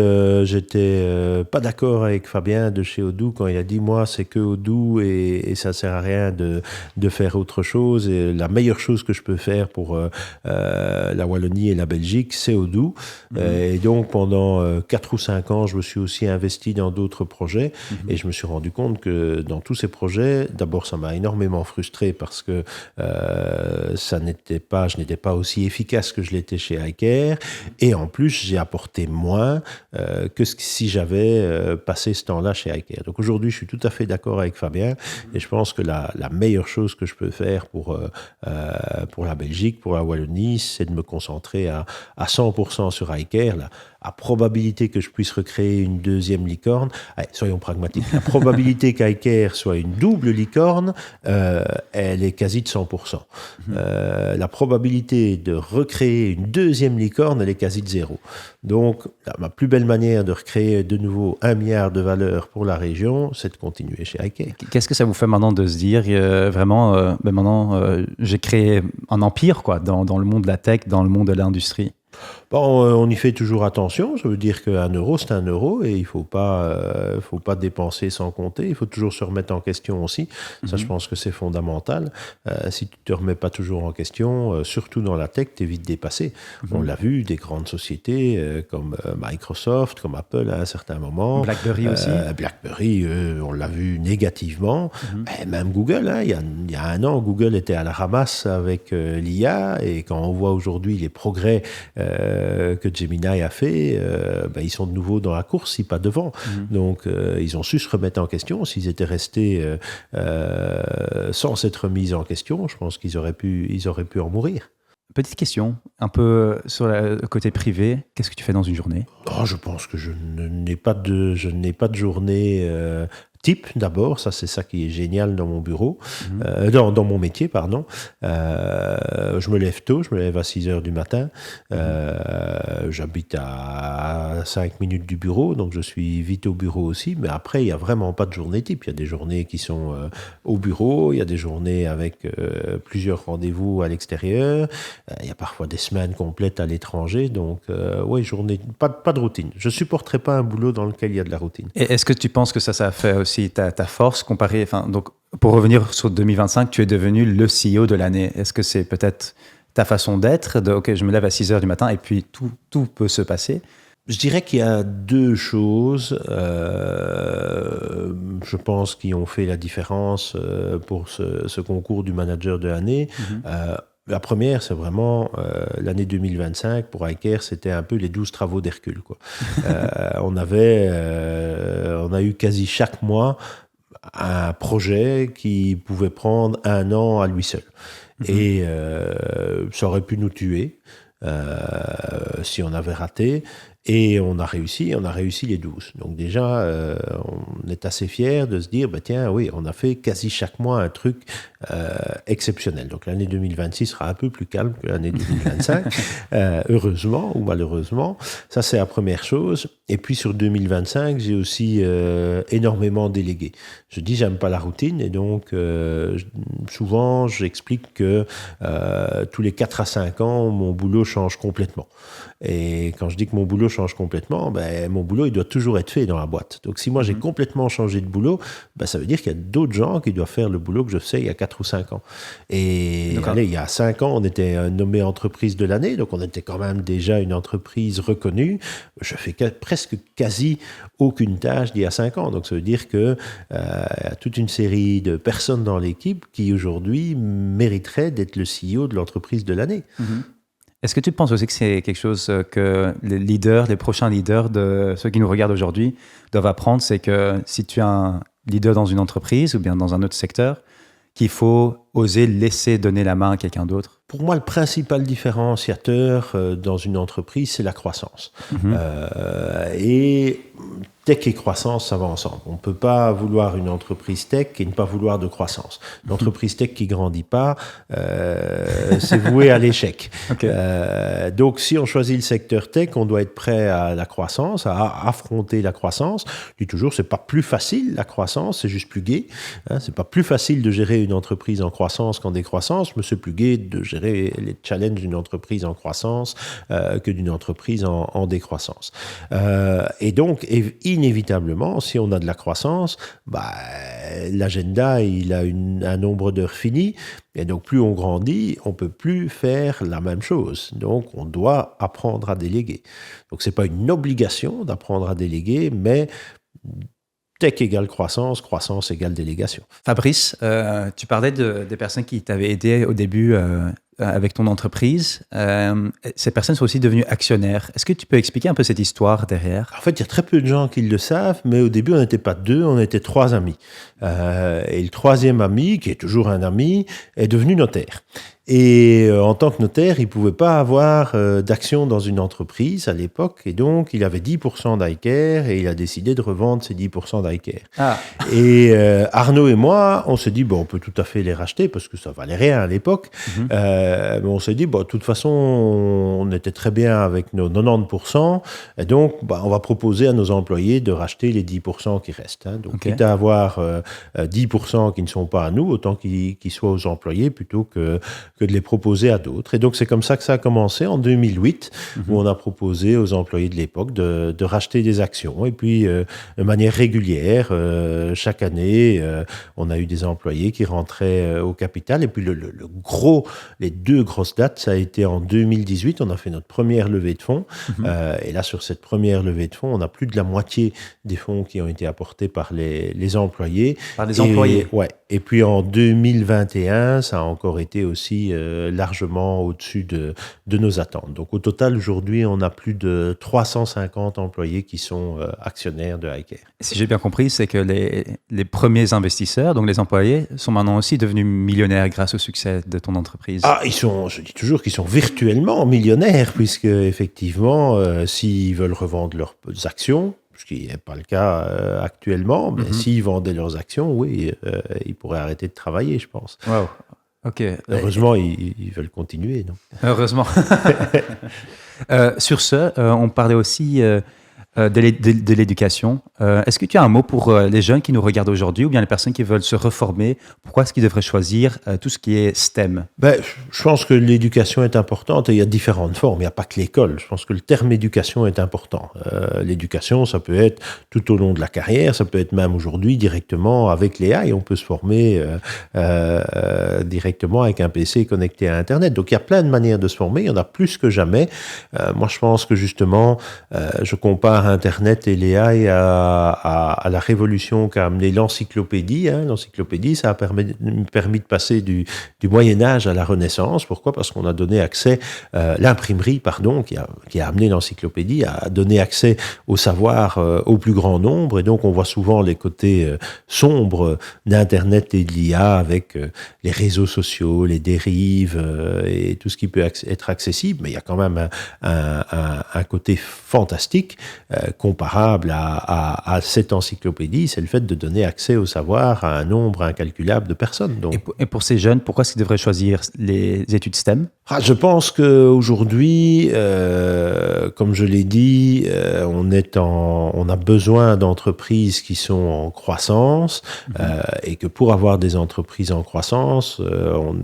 pas d'accord avec Fabien de chez Odoo quand il a dit, moi, c'est que Odoo et ça sert à rien de faire autre chose. Et la meilleure chose que je peux faire pour la Wallonie et la Belgique, c'est Odoo. Et donc, pendant 4 ou 5 ans, je me suis aussi investi dans d'autres projets et je me suis rendu compte que dans tous ces projets, d'abord, ça m'a énormément frustré parce que je n'étais pas aussi efficace que je l'étais chez iCare, et en plus j'ai apporté moins que si j'avais passé ce temps-là chez iCare. Donc aujourd'hui je suis tout à fait d'accord avec Fabien et je pense que la meilleure chose que je peux faire pour la Belgique, pour la Wallonie, c'est de me concentrer à 100% sur iCare. La probabilité que je puisse recréer une deuxième licorne, allez, soyons pragmatiques, la probabilité qu'iCare soit une double licorne, elle est quasi de 100%. La probabilité de recréer une deuxième licorne, elle est quasi de 0. Donc, ma plus belle manière de recréer de nouveau 1 milliard de valeur pour la région, c'est de continuer chez iCare. Qu'est-ce que ça vous fait maintenant de se dire, vraiment, maintenant, j'ai créé un empire quoi, dans le monde de la tech, dans le monde de l'industrie? Bon, on y fait toujours attention. Ça veut dire qu'un euro, c'est un euro et il ne faut pas dépenser sans compter. Il faut toujours se remettre en question aussi. Ça, je pense que c'est fondamental. Si tu ne te remets pas toujours en question, surtout dans la tech, tu es vite dépassé. On l'a vu, des grandes sociétés comme Microsoft, comme Apple à un certain moment. BlackBerry aussi. BlackBerry, on l'a vu négativement. Même Google, hein, il y a 1 an, Google était à la ramasse avec l'IA et quand on voit aujourd'hui les progrès que Gemini a fait, ils sont de nouveau dans la course, si pas devant. Donc, ils ont su se remettre en question. S'ils étaient restés sans s'être remis en question, je pense qu'ils auraient pu en mourir. Petite question, un peu sur le côté privé. Qu'est-ce que tu fais dans une journée? Je pense que je n'ai pas de journée type d'abord, ça c'est ça qui est génial dans mon bureau, dans mon métier, pardon. Je me lève tôt, je me lève à 6h du matin, j'habite à 5 minutes du bureau, donc je suis vite au bureau aussi, mais après il n'y a vraiment pas de journée type, il y a des journées qui sont au bureau, il y a des journées avec plusieurs rendez-vous à l'extérieur, il y a parfois des semaines complètes à l'étranger, donc journée, pas de routine. Je ne supporterais pas un boulot dans lequel il y a de la routine. Et est-ce que tu penses que ça fait aussi ta force comparée, donc pour revenir sur 2025, tu es devenu le CEO de l'année. Est-ce que c'est peut-être ta façon d'être, ok, je me lève à 6h du matin et puis tout peut se passer? Je dirais qu'il y a 2 choses, je pense, qui ont fait la différence pour ce concours du manager de l'année. La première, c'est vraiment l'année 2025. Pour iCare, c'était un peu les 12 travaux d'Hercule, quoi. On a eu quasi chaque mois un projet qui pouvait prendre 1 an à lui seul. Et ça aurait pu nous tuer si on avait raté. Et on a réussi les 12. Donc déjà, on est assez fiers de se dire, tiens, oui, on a fait quasi chaque mois un truc exceptionnel. Donc l'année 2026 sera un peu plus calme que l'année 2025, heureusement ou malheureusement. Ça, c'est la première chose. Et puis sur 2025, j'ai aussi énormément délégué. Je dis, j'aime pas la routine, et donc souvent, j'explique que tous les 4 à 5 ans, mon boulot change complètement. Et quand je dis que mon boulot change complètement, mon boulot, il doit toujours être fait dans la boîte. Donc, si moi, j'ai complètement changé de boulot, ça veut dire qu'il y a d'autres gens qui doivent faire le boulot que je faisais il y a 4 ou 5 ans. Et allez, il y a 5 ans, on était nommé entreprise de l'année, donc on était quand même déjà une entreprise reconnue. Je fais presque quasi aucune tâche d'il y a 5 ans. Donc, ça veut dire qu'il y a toute une série de personnes dans l'équipe qui, aujourd'hui, mériteraient d'être le CEO de l'entreprise de l'année. Est-ce que tu penses aussi que c'est quelque chose que les prochains leaders de ceux qui nous regardent aujourd'hui doivent apprendre, c'est que si tu es un leader dans une entreprise ou bien dans un autre secteur, qu'il faut oser laisser donner la main à quelqu'un d'autre? Pour moi, le principal différenciateur dans une entreprise, c'est la croissance. Et tech et croissance, ça va ensemble. On ne peut pas vouloir une entreprise tech et ne pas vouloir de croissance. L'entreprise tech qui ne grandit pas, c'est voué à l'échec. Donc, si on choisit le secteur tech, on doit être prêt à la croissance, à affronter la croissance. Je dis toujours, ce n'est pas plus facile, la croissance, c'est juste plus gai. Ce n'est pas plus facile de gérer une entreprise en croissance qu'en décroissance, mais c'est plus gai de gérer les challenges d'une entreprise en croissance que d'une entreprise en décroissance. Et donc, inévitablement, si on a de la croissance, l'agenda, il a un nombre d'heures fini, et donc plus on grandit, on ne peut plus faire la même chose. Donc, on doit apprendre à déléguer. Donc, ce n'est pas une obligation d'apprendre à déléguer, mais tech égale croissance, croissance égale délégation. Fabrice, tu parlais des personnes qui t'avaient aidé au début avec ton entreprise. Ces personnes sont aussi devenues actionnaires. Est-ce que tu peux expliquer un peu cette histoire derrière? En fait, il y a très peu de gens qui le savent, mais au début, on n'était pas 2, on était 3 amis. Et le 3e ami, qui est toujours un ami, est devenu notaire. Et en tant que notaire, il ne pouvait pas avoir d'actions dans une entreprise à l'époque. Et donc, il avait 10% d'iCare et il a décidé de revendre ses 10% d'iCare. Et Arnaud et moi, on s'est dit, on peut tout à fait les racheter parce que ça valait rien à l'époque. Mais on s'est dit, de toute façon, on était très bien avec nos 90%. Et donc, on va proposer à nos employés de racheter les 10% qui restent. Donc, quitte à avoir 10% qui ne sont pas à nous, autant qu'ils soient aux employés plutôt que de les proposer à d'autres. Et donc, c'est comme ça que ça a commencé en 2008, où on a proposé aux employés de l'époque de racheter des actions. Et puis, de manière régulière, chaque année, on a eu des employés qui rentraient au capital. Et puis, les 2 grosses dates, ça a été en 2018. On a fait notre première levée de fonds. Et là, sur cette première levée de fonds, on a plus de la moitié des fonds qui ont été apportés par les employés. Par les employés. Ouais. Et puis, en 2021, ça a encore été aussi largement au-dessus de nos attentes. Donc, au total, aujourd'hui, on a plus de 350 employés qui sont actionnaires de iCare. Si j'ai bien compris, c'est que les premiers investisseurs, donc les employés, sont maintenant aussi devenus millionnaires grâce au succès de ton entreprise. Je dis toujours qu'ils sont virtuellement millionnaires, puisque effectivement, s'ils veulent revendre leurs actions, ce qui n'est pas le cas actuellement, mais s'ils vendaient leurs actions, oui, ils pourraient arrêter de travailler, je pense. Wow. Ok. Heureusement, ils veulent continuer. Non? Heureusement. Sur ce, on parlait aussi de l'éducation. Est-ce que tu as un mot pour les jeunes qui nous regardent aujourd'hui ou bien les personnes qui veulent se reformer? Pourquoi est-ce qu'ils devraient choisir tout ce qui est STEM? Je pense que l'éducation est importante et il y a différentes formes. Il n'y a pas que l'école. Je pense que le terme éducation est important. L'éducation, ça peut être tout au long de la carrière, ça peut être même aujourd'hui directement avec l'AI. On peut se former directement avec un PC connecté à Internet. Donc il y a plein de manières de se former. Il y en a plus que jamais. Moi, je pense que justement, je compare par Internet et l'AI à la révolution qu'a amené l'encyclopédie. L'encyclopédie, ça a permis de passer du Moyen-Âge à la Renaissance. Pourquoi ? Parce qu'on a donné accès, l'imprimerie, qui a amené l'encyclopédie, a donné accès au savoir au plus grand nombre. Et donc, on voit souvent les côtés sombres d'Internet et de l'IA avec les réseaux sociaux, les dérives et tout ce qui peut être accessible. Mais il y a quand même un côté fantastique comparable à cette encyclopédie, c'est le fait de donner accès au savoir à un nombre incalculable de personnes. Donc. Et pour ces jeunes, pourquoi est-ce qu'ils devraient choisir les études STEM ? Je pense qu'aujourd'hui, comme je l'ai dit, on a besoin d'entreprises qui sont en croissance et que pour avoir des entreprises en croissance, on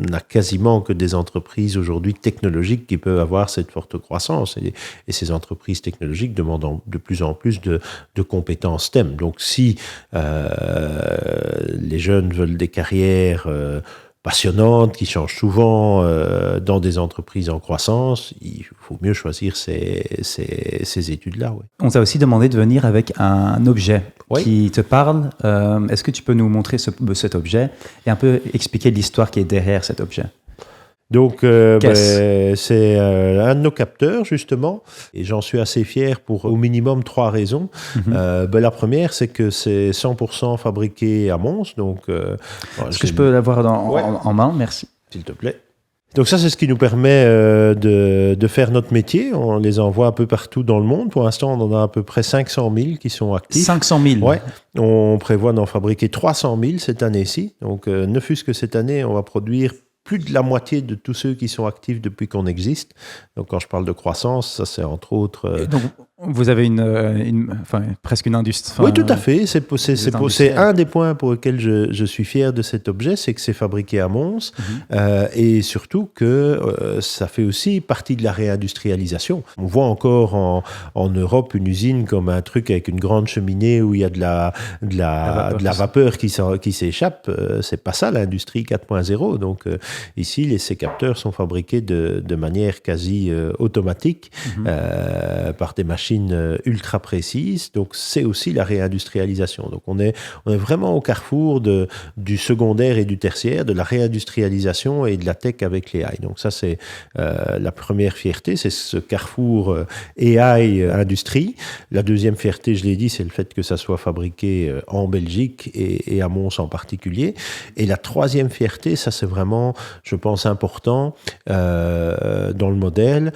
n'a quasiment que des entreprises aujourd'hui technologiques qui peuvent avoir cette forte croissance. Et ces entreprises technologiques demandent de plus en plus de compétences STEM. Donc si les jeunes veulent des carrières passionnantes, qui changent souvent dans des entreprises en croissance, il faut mieux choisir ces études-là. Ouais. On t'a aussi demandé de venir avec un objet qui te parle. Est-ce que tu peux nous montrer cet objet et un peu expliquer l'histoire qui est derrière cet objet ? Donc, c'est un de nos capteurs, justement, et j'en suis assez fier pour au minimum 3 raisons. La première, c'est que c'est 100% fabriqué à Mons. Donc, est-ce que je peux l'avoir en main ? Merci. S'il te plaît. Donc ça, c'est ce qui nous permet de faire notre métier. On les envoie un peu partout dans le monde. Pour l'instant, on en a à peu près 500 000 qui sont actifs. 500 000 ? Ouais. On prévoit d'en fabriquer 300 000 cette année-ci. Donc, ne fût-ce que cette année, on va produire plus de la moitié de tous ceux qui sont actifs depuis qu'on existe. Donc, quand je parle de croissance, ça c'est entre autres... Donc, vous avez presque une industrie. Oui, tout à fait. C'est un des points pour lesquels je suis fier de cet objet, c'est que c'est fabriqué à Mons et surtout que ça fait aussi partie de la réindustrialisation. On voit encore en Europe une usine comme un truc avec une grande cheminée où il y a de la vapeur qui s'échappe. C'est pas ça l'industrie 4.0. Donc ici, ces capteurs sont fabriqués de manière quasi automatique par des machines ultra précises. Donc c'est aussi la réindustrialisation. Donc on est vraiment au carrefour du secondaire et du tertiaire, de la réindustrialisation et de la tech avec l'AI. Donc ça c'est la première fierté, c'est ce carrefour AI industrie. La deuxième fierté, je l'ai dit, c'est le fait que ça soit fabriqué en Belgique et à Mons en particulier. Et la troisième fierté, ça c'est vraiment, je pense, important dans le modèle,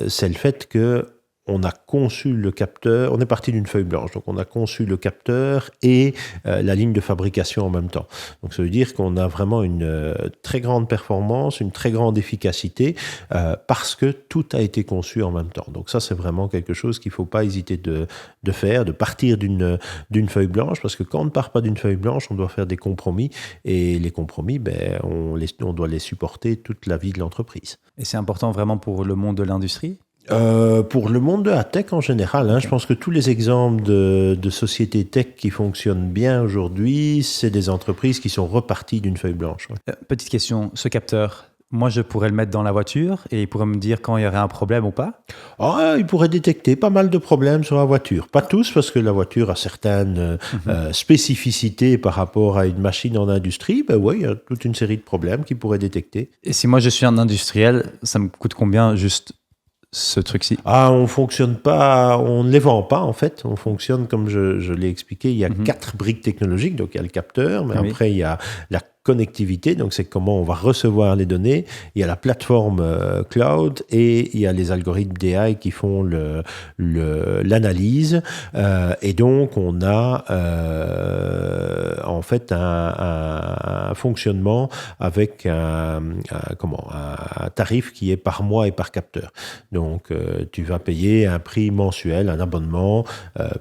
c'est le fait que on a conçu le capteur, on est parti d'une feuille blanche, donc on a conçu le capteur et la ligne de fabrication en même temps. Donc ça veut dire qu'on a vraiment une très grande performance, une très grande efficacité, parce que tout a été conçu en même temps. Donc ça c'est vraiment quelque chose qu'il ne faut pas hésiter de faire, de partir d'une feuille blanche, parce que quand on ne part pas d'une feuille blanche, on doit faire des compromis, et les compromis, on doit les supporter toute la vie de l'entreprise. Et c'est important vraiment pour le monde de l'industrie ? Pour le monde de la tech en général, je pense que tous les exemples de sociétés tech qui fonctionnent bien aujourd'hui, c'est des entreprises qui sont reparties d'une feuille blanche. Ouais. Petite question, ce capteur, moi je pourrais le mettre dans la voiture et il pourrait me dire quand il y aurait un problème ou pas ? Il pourrait détecter pas mal de problèmes sur la voiture. Pas tous, parce que la voiture a certaines spécificités par rapport à une machine en industrie. Il y a toute une série de problèmes qu'il pourrait détecter. Et si moi je suis un industriel, ça me coûte combien juste ce truc-ci ? On fonctionne pas, on ne les vend pas en fait. On fonctionne comme je l'ai expliqué. Il y a 4 briques technologiques. Donc il y a le capteur, mais après il y a la connectivité, donc c'est comment on va recevoir les données. Il y a la plateforme cloud et il y a les algorithmes d'AI qui font l'analyse. Et donc on a en fait un fonctionnement avec un tarif qui est par mois et par capteur. Donc tu vas payer un prix mensuel, un abonnement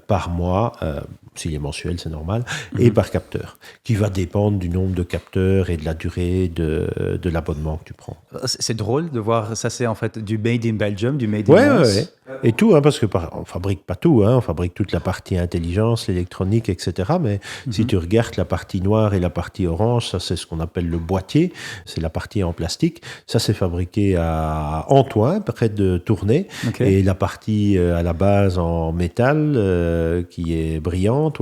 par mois. S'il est mensuel, c'est normal, et par capteur, qui va dépendre du nombre de capteurs et de la durée de l'abonnement que tu prends. C'est drôle de voir, ça c'est en fait du made in Belgium, du made in Mons. Ouais. Et tout, parce qu'on fabrique pas tout, on fabrique toute la partie intelligence, l'électronique, etc. Mais si tu regardes verte, la partie noire et la partie orange, ça c'est ce qu'on appelle le boîtier, c'est la partie en plastique. Ça c'est fabriqué à Antoing, près de Tournai. Okay. Et la partie à la base en métal, qui est brillante,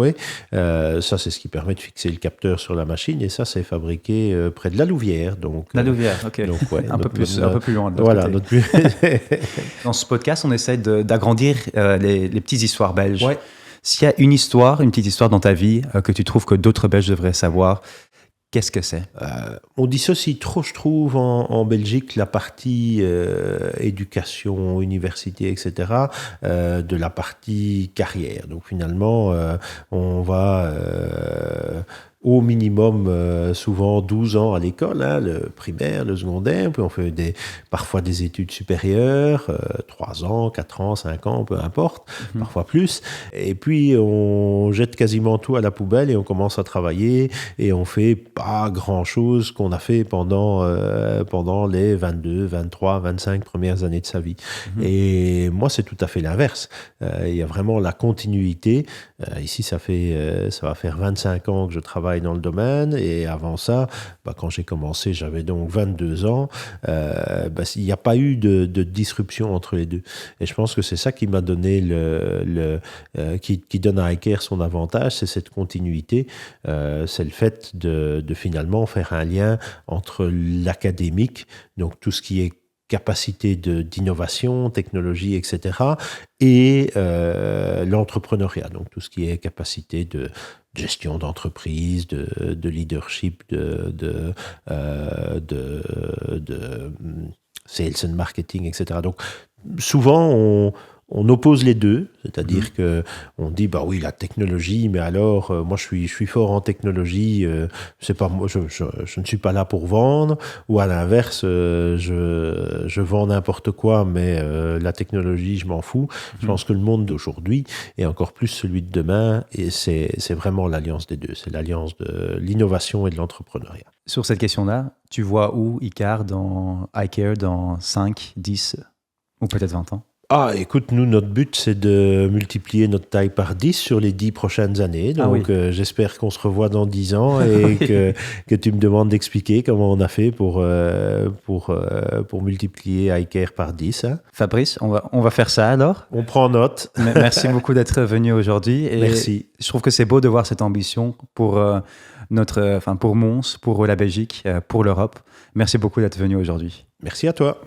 ça c'est ce qui permet de fixer le capteur sur la machine. Et ça c'est fabriqué près de la Louvière. Donc, la Louvière, ok. Donc, un peu plus loin de l'autre voilà, côté. Dans ce podcast, on essaie d'agrandir les petites histoires belges. Ouais. S'il y a une petite histoire dans ta vie que tu trouves que d'autres Belges devraient savoir, qu'est-ce que c'est? On dissocie trop, je trouve, en Belgique, la partie éducation, université, etc., de la partie carrière. Donc finalement, on va au minimum souvent 12 ans à l'école, le primaire, le secondaire, puis on fait parfois des études supérieures, 3 ans, 4 ans, 5 ans, peu importe, parfois plus. Et puis on jette quasiment tout à la poubelle et on commence à travailler et on fait pas grand-chose qu'on a fait pendant les 22, 23, 25 premières années de sa vie. Et moi, c'est tout à fait l'inverse. Il y a vraiment la continuité. Ici, ça va faire 25 ans que je travaille dans le domaine, et avant ça, quand j'ai commencé, j'avais donc 22 ans. Il n'y a pas eu de disruption entre les deux. Et je pense que c'est ça qui m'a donné qui donne à iCare son avantage, c'est cette continuité. C'est le fait de finalement faire un lien entre l'académique, donc tout ce qui est capacité d'innovation, technologie, etc., et l'entrepreneuriat, donc tout ce qui est capacité de gestion d'entreprise, de leadership, de sales and marketing, etc. Donc souvent on oppose les deux, c'est-à-dire que on dit oui, la technologie, mais alors moi je suis fort en technologie, c'est pas moi, je ne suis pas là pour vendre, ou à l'inverse, je vends n'importe quoi, mais la technologie je m'en fous. Je pense que le monde d'aujourd'hui et encore plus celui de demain, et c'est vraiment l'alliance des deux, c'est l'alliance de l'innovation et de l'entrepreneuriat. Sur cette question-là, tu vois où iCare dans 5, 10 ou peut-être 20 ans? Écoute, nous, notre but, c'est de multiplier notre taille par 10 sur les 10 prochaines années. Donc, j'espère qu'on se revoit dans 10 ans et que tu me demandes d'expliquer comment on a fait pour multiplier iCare par 10. Hein. Fabrice, on va faire ça alors. On prend note. Merci beaucoup d'être venu aujourd'hui. Et merci. Je trouve que c'est beau de voir cette ambition pour pour Mons, pour la Belgique, pour l'Europe. Merci beaucoup d'être venu aujourd'hui. Merci à toi.